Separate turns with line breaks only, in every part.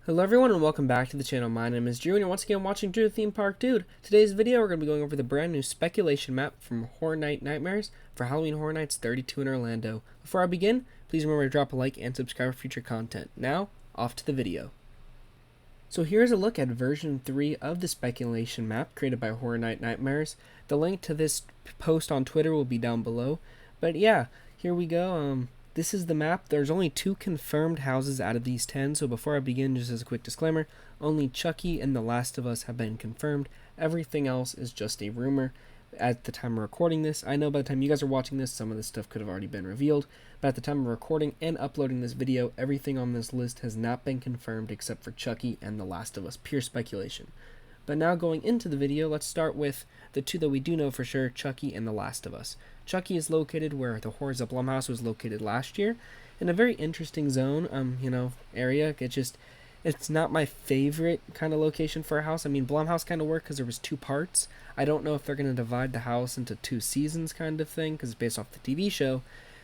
Hello everyone and welcome back to the channel. My name is Drew and you're once again watching Drew the Theme Park Dude. Today's video we're going to be going over the brand new speculation map from Horror Night Nightmares for Halloween Horror Nights 32 in Orlando. Before I begin, please remember to drop a like and subscribe for future content. Now, off to the video. So here's a look at version 3 of the speculation map created by Horror Night Nightmares. The link to this post on Twitter will be down below. But yeah, here we go. This is the map. There's only 2 confirmed houses out of these 10, so before I begin, just as a quick disclaimer, only Chucky and The Last of Us have been confirmed. Everything else is just a rumor at the time of recording this. I know by the time you guys are watching this, some of this stuff could have already been revealed, but at the time of recording and uploading this video, everything on this list has not been confirmed except for Chucky and The Last of Us. Pure speculation. But now going into the video, let's start with the 2 that we do know for sure, Chucky and The Last of Us. Chucky is located where the Horrors of Blumhouse was located last year, in a very interesting zone, area. It's not my favorite kind of location for a house. I mean, Blumhouse kind of worked because there was 2 parts. I don't know if they're going to divide the house into 2 seasons kind of thing, because it's based off the TV show.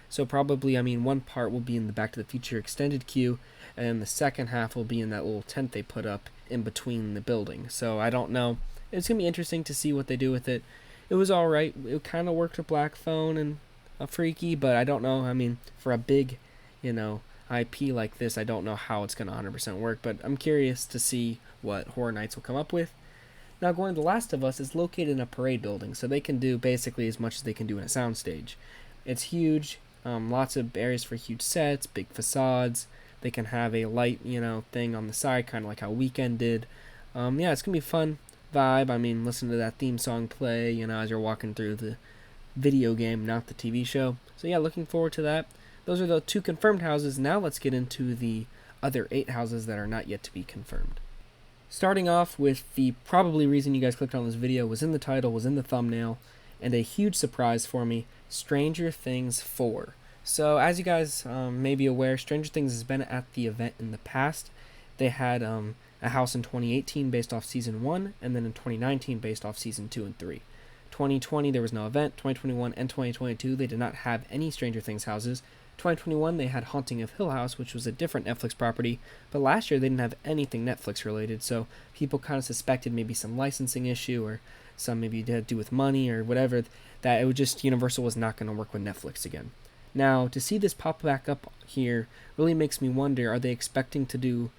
So probably, one part will be in the Back to the Future extended queue, and the second half will be in that little tent they put up in between the building. So I don't know. It's going to be interesting to see what they do with it. It was alright. It kind of worked with Black Phone and a Freaky, but I don't know. I mean, for a big, IP like this, I don't know how it's going to 100% work, but I'm curious to see what Horror Nights will come up with. Now, going to The Last of Us is located in a parade building, so they can do basically as much as they can do in a soundstage. It's huge. Lots of areas for huge sets, big facades. They can have a light, thing on the side, kind of like how Weekend did. It's going to be fun vibe. I mean, listen to that theme song play, as you're walking through the video game, not the TV show. So yeah, looking forward to that. Those are the 2 confirmed houses. Now let's get into the other 8 houses that are not yet to be confirmed. Starting off with the probably reason you guys clicked on this video was in the title, was in the thumbnail, and a huge surprise for me, Stranger Things 4. So as you guys may be aware, Stranger Things has been at the event in the past. They had a house in 2018 based off Season 1, and then in 2019 based off Season 2 and 3. 2020 there was no event. 2021 and 2022 they did not have any Stranger Things houses. 2021 they had Haunting of Hill House, which was a different Netflix property, but last year they didn't have anything Netflix related, so people kind of suspected maybe some licensing issue or some maybe it had to do with money or whatever, that it was just Universal was not going to work with Netflix again. Now, to see this pop back up here really makes me wonder, are they expecting to do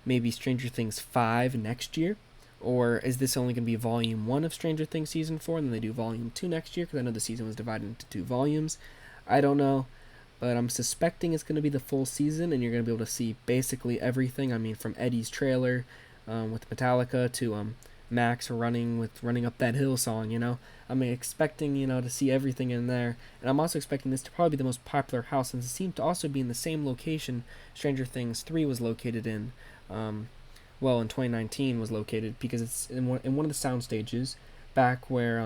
maybe Stranger Things 5 next year? Or is this only going to be Volume 1 of Stranger Things Season 4, and then they do Volume 2 next year? Because I know the season was divided into 2 volumes. I don't know, but I'm suspecting it's going to be the full season, and you're going to be able to see basically everything. I mean, from Eddie's trailer with Metallica to Max running up that hill song, I'm expecting, to see everything in there. And I'm also expecting this to probably be the most popular house, since it seems to also be in the same location Stranger Things 3 was located in. In 2019 was located, because it's in one of the sound stages back where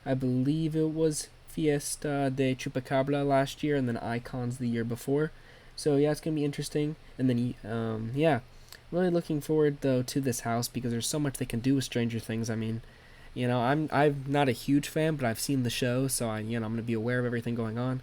I believe it was Fiesta de Chupacabra last year, and then Icons the year before. So yeah, it's gonna be interesting. And then really looking forward though to this house, because there's so much they can do with Stranger Things. I mean, I'm not a huge fan, but I've seen the show, so I'm gonna be aware of everything going on.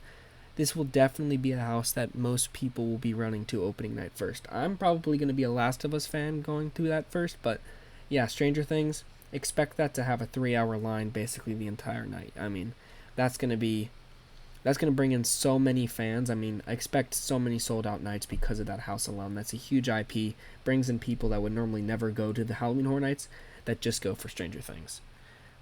This will definitely be a house that most people will be running to opening night first. I'm probably going to be a Last of Us fan going through that first, but yeah, Stranger Things, expect that to have a 3-hour line basically the entire night. I mean, that's going to bring in so many fans. I mean, I expect so many sold out nights because of that house alone. That's a huge IP, brings in people that would normally never go to the Halloween Horror Nights that just go for Stranger Things.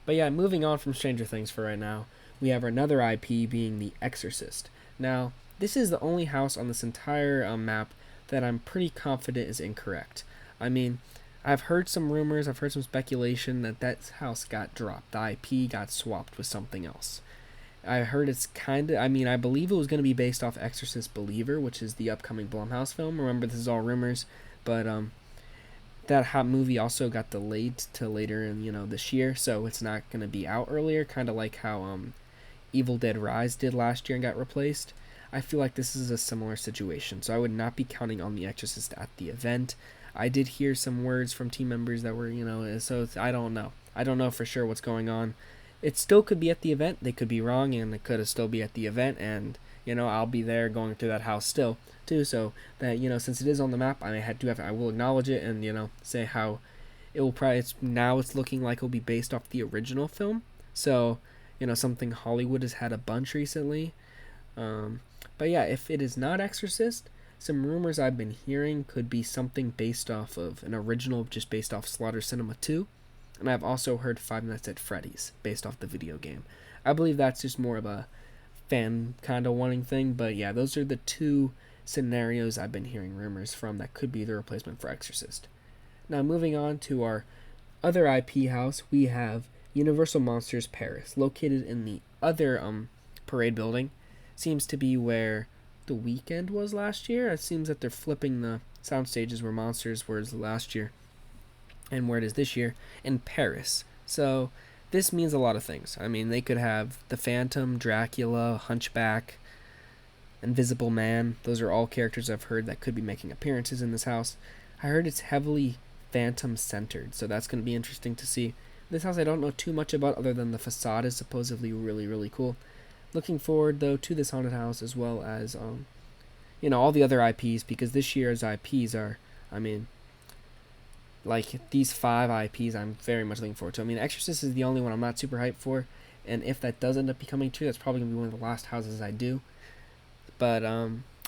But yeah, moving on from Stranger Things for right now, we have another IP being the Exorcist. Now, this is the only house on this entire map that I'm pretty confident is incorrect. I mean, I've heard some rumors, I've heard some speculation that house got dropped. The IP got swapped with something else. I heard it's I believe it was going to be based off Exorcist Believer, which is the upcoming Blumhouse film. Remember, this is all rumors, but that hot movie also got delayed to later in, this year, so it's not going to be out earlier, kind of like how Evil Dead Rise did last year and got replaced. I feel like this is a similar situation, so I would not be counting on The Exorcist at the event. I did hear some words from team members that were, so I don't know. I don't know for sure what's going on. It still could be at the event. They could be wrong, and it could still be at the event, and I'll be there going through that house still too. So that since it is on the map, I will acknowledge it and say how it will probably it's looking like it'll be based off the original film. So something Hollywood has had a bunch recently. But yeah, if it is not Exorcist, some rumors I've been hearing could be something based off of an original, just based off Slaughter Cinema 2. And I've also heard Five Nights at Freddy's, based off the video game. I believe that's just more of a fan kind of wanting thing. But yeah, those are the two scenarios I've been hearing rumors from that could be the replacement for Exorcist. Now moving on to our other IP house, we have Universal Monsters Paris, located in the other parade building. Seems to be where The Weeknd was last year. It seems that they're flipping the sound stages where Monsters was last year and where it is this year in Paris. So this means a lot of things. I mean, they could have the Phantom, Dracula, Hunchback, Invisible Man. Those are all characters I've heard that could be making appearances in this house. I heard it's heavily Phantom centered, so that's going to be interesting to see. This house I don't know too much about other than the facade is supposedly really, really cool. Looking forward, though, to this haunted house as well as, all the other IPs, because this year's IPs are, like, these 5 IPs I'm very much looking forward to. I mean, Exorcist is the only one I'm not super hyped for, and if that does end up becoming true, that's probably going to be one of the last houses I do. But,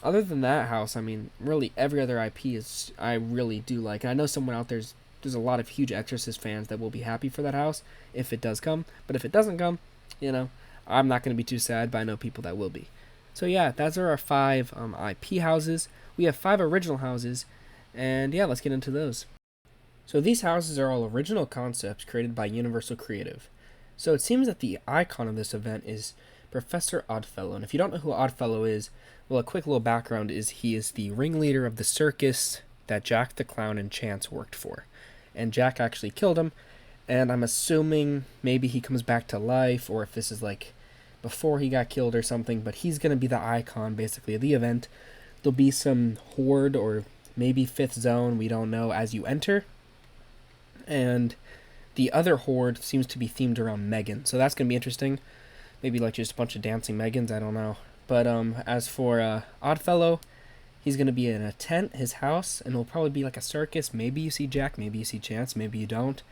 other than that house, really every other IP I really do like. And I know someone out there's a lot of huge Exorcist fans that will be happy for that house if it does come. But if it doesn't come, I'm not going to be too sad, but I know people that will be. So yeah, those are our 5 IP houses. We have 5 original houses, and yeah, let's get into those. So these houses are all original concepts created by Universal Creative. So it seems that the icon of this event is Professor Oddfellow. And if you don't know who Oddfellow is, well, a quick little background is he is the ringleader of the circus that Jack the Clown and Chance worked for. And Jack actually killed him, and I'm assuming maybe he comes back to life, or if this is like before he got killed or something, but he's going to be the icon basically of the event. There'll be some horde or maybe 5th zone, we don't know, as you enter. And the other horde seems to be themed around Megan, so that's going to be interesting. Maybe like just a bunch of dancing Megans, I don't know. But as for Oddfellow, he's going to be in a tent, his house, and it'll probably be like a circus. Maybe you see Jack, maybe you see Chance, maybe you don't.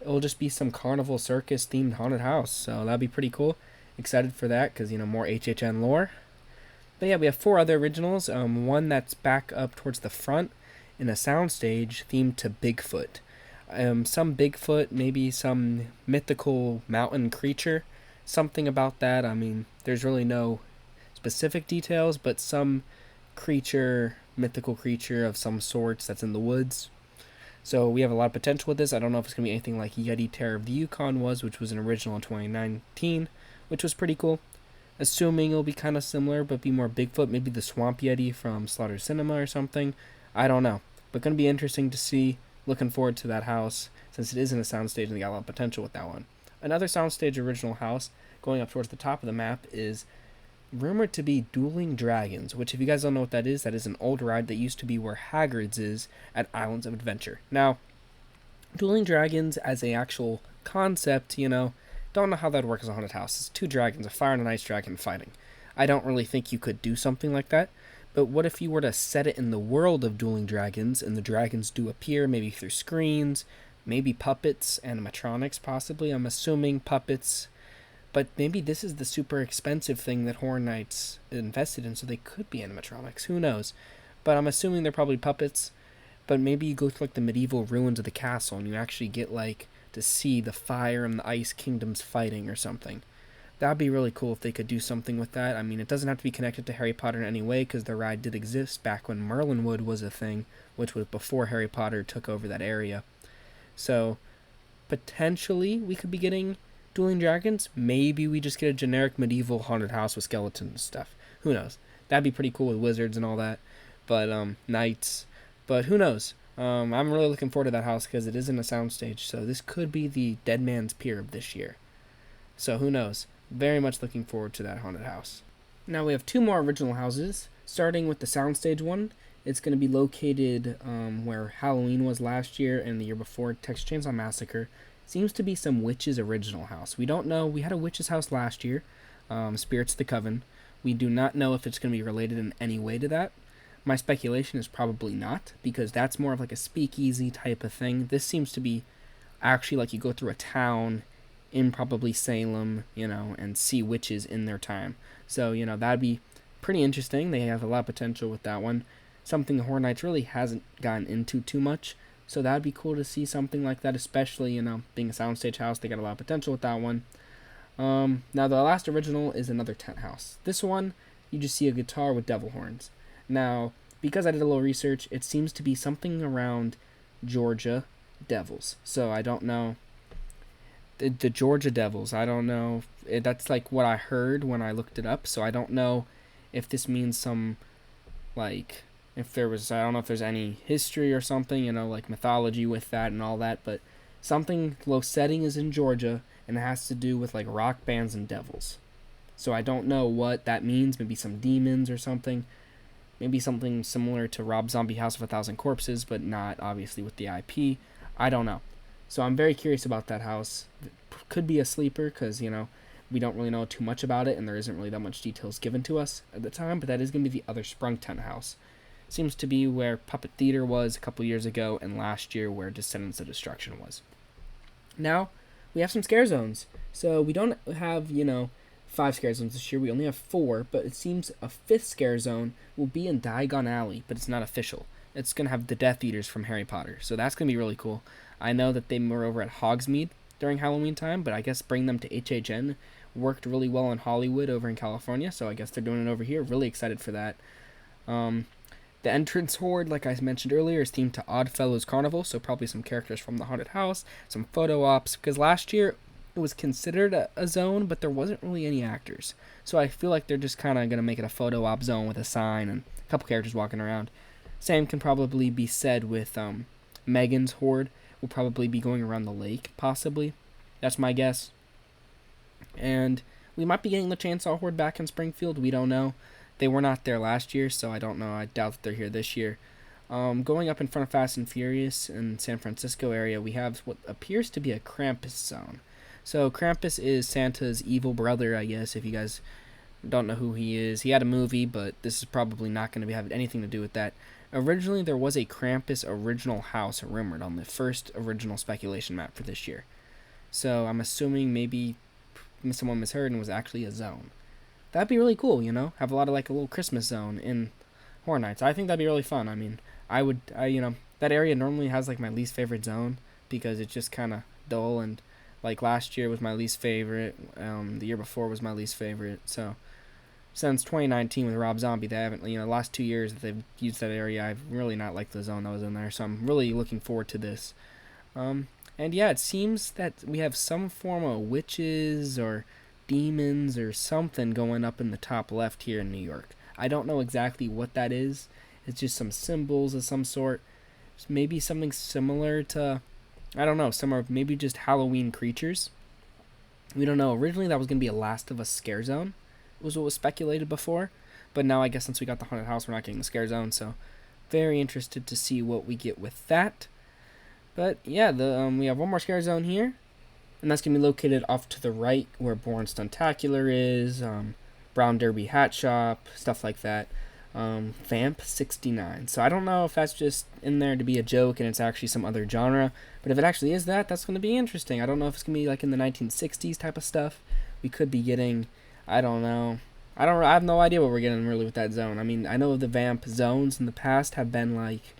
It'll just be some carnival circus themed haunted house, so that'd be pretty cool. Excited for that because, more HHN lore. But yeah, we have 4 other originals. One that's back up towards the front in a soundstage themed to Bigfoot. Some Bigfoot, maybe some mythical mountain creature. Something about that. There's really no specific details, but some creature, mythical creature of some sorts that's in the woods. So we have a lot of potential with this. I don't know if it's going to be anything like Yeti Terror of the Yukon was, which was an original in 2019, which was pretty cool. Assuming it'll be kind of similar, but be more Bigfoot, maybe the Swamp Yeti from Slaughter Cinema or something. I don't know. But going to be interesting to see. Looking forward to that house, since it is in a soundstage and they got a lot of potential with that one. Another soundstage original house, going up towards the top of the map, is rumored to be Dueling Dragons, which if you guys don't know what that is an old ride that used to be where Hagrid's is at Islands of Adventure. Now, Dueling Dragons as a actual concept, don't know how that works as a haunted house. It's 2 dragons, a fire and an ice dragon fighting. I don't really think you could do something like that. But what if you were to set it in the world of Dueling Dragons, and the dragons do appear, maybe through screens, maybe puppets, animatronics possibly. I'm assuming puppets. But maybe this is the super expensive thing that Horror Nights invested in, so they could be animatronics. Who knows? But I'm assuming they're probably puppets. But maybe you go to like the medieval ruins of the castle, and you actually get to see the fire and the ice kingdoms fighting or something. That'd be really cool if they could do something with that. It doesn't have to be connected to Harry Potter in any way, because the ride did exist back when Merlinwood was a thing, which was before Harry Potter took over that area. So, potentially, we could be getting Dueling Dragons. Maybe we just get a generic medieval haunted house with skeletons and stuff. Who knows? That'd be pretty cool with wizards and all that. But, knights. But who knows? I'm really looking forward to that house, because it is in a soundstage, so this could be the Dead Man's Pier of this year. So, who knows? Very much looking forward to that haunted house. Now we have 2 more original houses, starting with the soundstage one. It's going to be located where Halloween was last year and the year before, Texas Chainsaw Massacre. Seems to be some witch's original house. We don't know. We had a witch's house last year, Spirits of the Coven, We do not know if it's going to be related in any way to that. My speculation is probably not, because that's more of like a speakeasy type of thing. This seems to be actually like you go through a town in probably Salem, and see witches in their time. So, that'd be pretty interesting. They have a lot of potential with that one. Something the Horror Nights really hasn't gotten into too much. So that'd be cool to see something like that, especially, being a soundstage house. They got a lot of potential with that one. Now, the last original is another tent house. This one, you just see a guitar with devil horns. Now, because I did a little research, it seems to be something around Georgia Devils. So I don't know. The Georgia Devils, I don't know. That's like what I heard when I looked it up. So I don't know if this means some, like, if there was, I don't know if there's any history or something, like mythology with that and all that. But something, low setting is in Georgia, and it has to do with like rock bands and devils. So I don't know what that means. Maybe some demons or something. Maybe something similar to Rob Zombie House of a Thousand Corpses, but not obviously with the IP. I don't know. So I'm very curious about that house. It could be a sleeper because, we don't really know too much about it, and there isn't really that much details given to us at the time, but that is going to be the other Sprung tent house. Seems to be where Puppet Theater was a couple years ago, and last year where Descendants of Destruction was. Now, we have some scare zones. So we don't have, 5 scare zones this year. We only have 4, but it seems a 5th scare zone will be in Diagon Alley, but it's not official. It's going to have the Death Eaters from Harry Potter, so that's going to be really cool. I know that they were over at Hogsmeade during Halloween time, but I guess bring them to HHN worked really well in Hollywood over in California, so I guess they're doing it over here. Really excited for that. The entrance horde, like I mentioned earlier, is themed to Oddfellows Carnival, so probably some characters from the haunted house, some photo ops, because last year it was considered a zone, but there wasn't really any actors. So I feel like they're just kind of going to make it a photo op zone with a sign and a couple characters walking around. Same can probably be said with Megan's horde. Will probably be going around the lake, possibly. That's my guess. And we might be getting the Chainsaw Horde back in Springfield. We don't know. They were not there last year, so I don't know. I doubt that they're here this year. Going up in front of Fast and Furious in San Francisco area, we have what appears to be a Krampus zone. So Krampus is Santa's evil brother, I guess, if you guys don't know who he is. He had a movie, but this is probably not going to have anything to do with that. Originally, there was a Krampus original house rumored on the first original speculation map for this year. So I'm assuming maybe someone misheard and it was actually a zone. That'd be really cool, have a lot of like a little Christmas zone in Horror Nights. I think that'd be really fun. I mean, that area normally has like my least favorite zone because it's just kind of dull, and like last year was my least favorite. The year before was my least favorite. So since 2019 with Rob Zombie, they haven't, the last 2 years that they've used that area, I've really not liked the zone that was in there. So I'm really looking forward to this. And yeah, it seems that we have some form of witches or demons or something going up in the top left here in New York. I don't know exactly what that is. It's just some symbols of some sort. Maybe something similar to, I don't know, maybe just Halloween creatures. We don't know. Originally that was going to be a Last of Us scare zone, was what was speculated before. But now I guess since we got the haunted house, we're not getting the scare zone. So very interested to see what we get with that. But yeah, we have one more scare zone here. And that's going to be located off to the right where Born Stuntacular is, Brown Derby Hat Shop, stuff like that. Vamp 69. So I don't know if that's just in there to be a joke and it's actually some other genre. But if it actually is that, that's going to be interesting. I don't know if it's going to be like in the 1960s type of stuff. We could be getting, I don't know. I have no idea what we're getting really with that zone. I mean, I know the Vamp zones in the past have been like,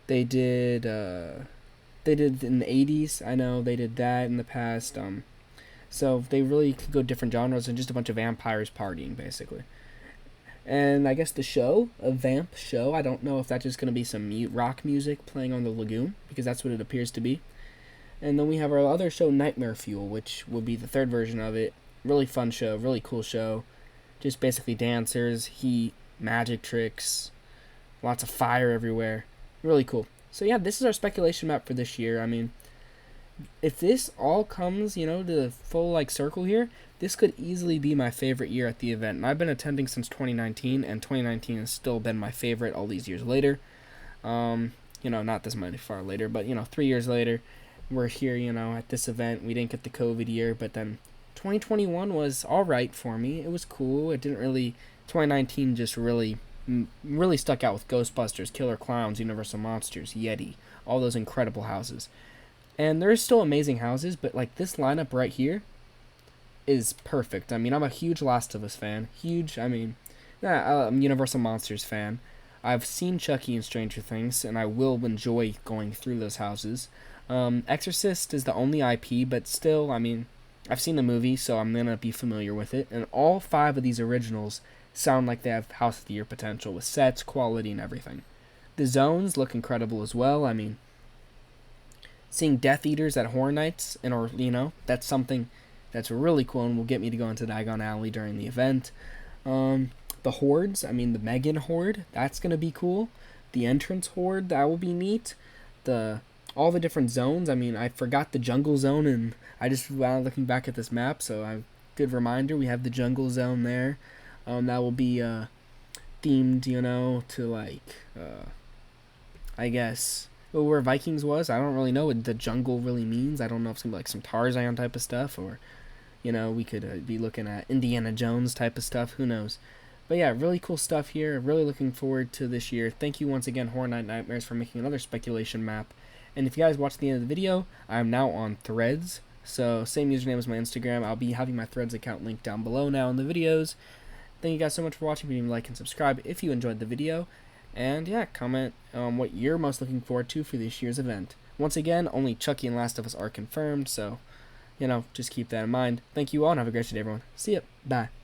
they did in the 80s. I know they did that in the past. So they really could go different genres and just a bunch of vampires partying, basically. And I guess the show, a Vamp show, I don't know if that's just going to be some rock music playing on the lagoon, because that's what it appears to be. And then we have our other show, Nightmare Fuel, which will be the third version of it. Really fun show, really cool show. Just basically dancers, heat, magic tricks, lots of fire everywhere. Really cool. So yeah, this is our speculation map for this year. I mean, if this all comes, to the full like circle here, this could easily be my favorite year at the event. And I've been attending since 2019, and 2019 has still been my favorite all these years later. Not this many far later, but 3 years later, we're here, at this event. We didn't get the COVID year, but then 2021 was alright for me. It was cool. It didn't really. 2019 just really stuck out with Ghostbusters, Killer Clowns, Universal Monsters, Yeti, all those incredible houses. And there's still amazing houses, but like this lineup right here is perfect. I mean, I'm a huge Last of Us fan. I'm Universal Monsters fan. I've seen Chucky and Stranger Things, and I will enjoy going through those houses. Exorcist is the only IP, but still, I mean, I've seen the movie, so I'm going to be familiar with it. And all 5 of these originals sound like they have House of the Year potential with sets, quality, and everything. The zones look incredible as well. I mean, seeing Death Eaters at Horror Nights, that's something that's really cool and will get me to go into Diagon Alley during the event. The hordes, the Megan Horde, that's going to be cool. The entrance horde, that will be neat. All the different zones, I forgot the jungle zone, and I just looking back at this map, so good reminder, we have the jungle zone there. That will be themed, to I guess, where Vikings was. I don't really know what the jungle really means. I don't know if it's going to be like some Tarzan type of stuff, or, we could be looking at Indiana Jones type of stuff. Who knows? But yeah, really cool stuff here. Really looking forward to this year. Thank you once again, Horror Night Nightmares, for making another speculation map. And if you guys watch the end of the video, I'm now on Threads. So, same username as my Instagram. I'll be having my Threads account linked down below now in the videos. Thank you guys so much for watching. Please like and subscribe if you enjoyed the video. And yeah, comment what you're most looking forward to for this year's event. Once again, only Chucky and Last of Us are confirmed, so, just keep that in mind. Thank you all, and have a great day, everyone. See ya. Bye.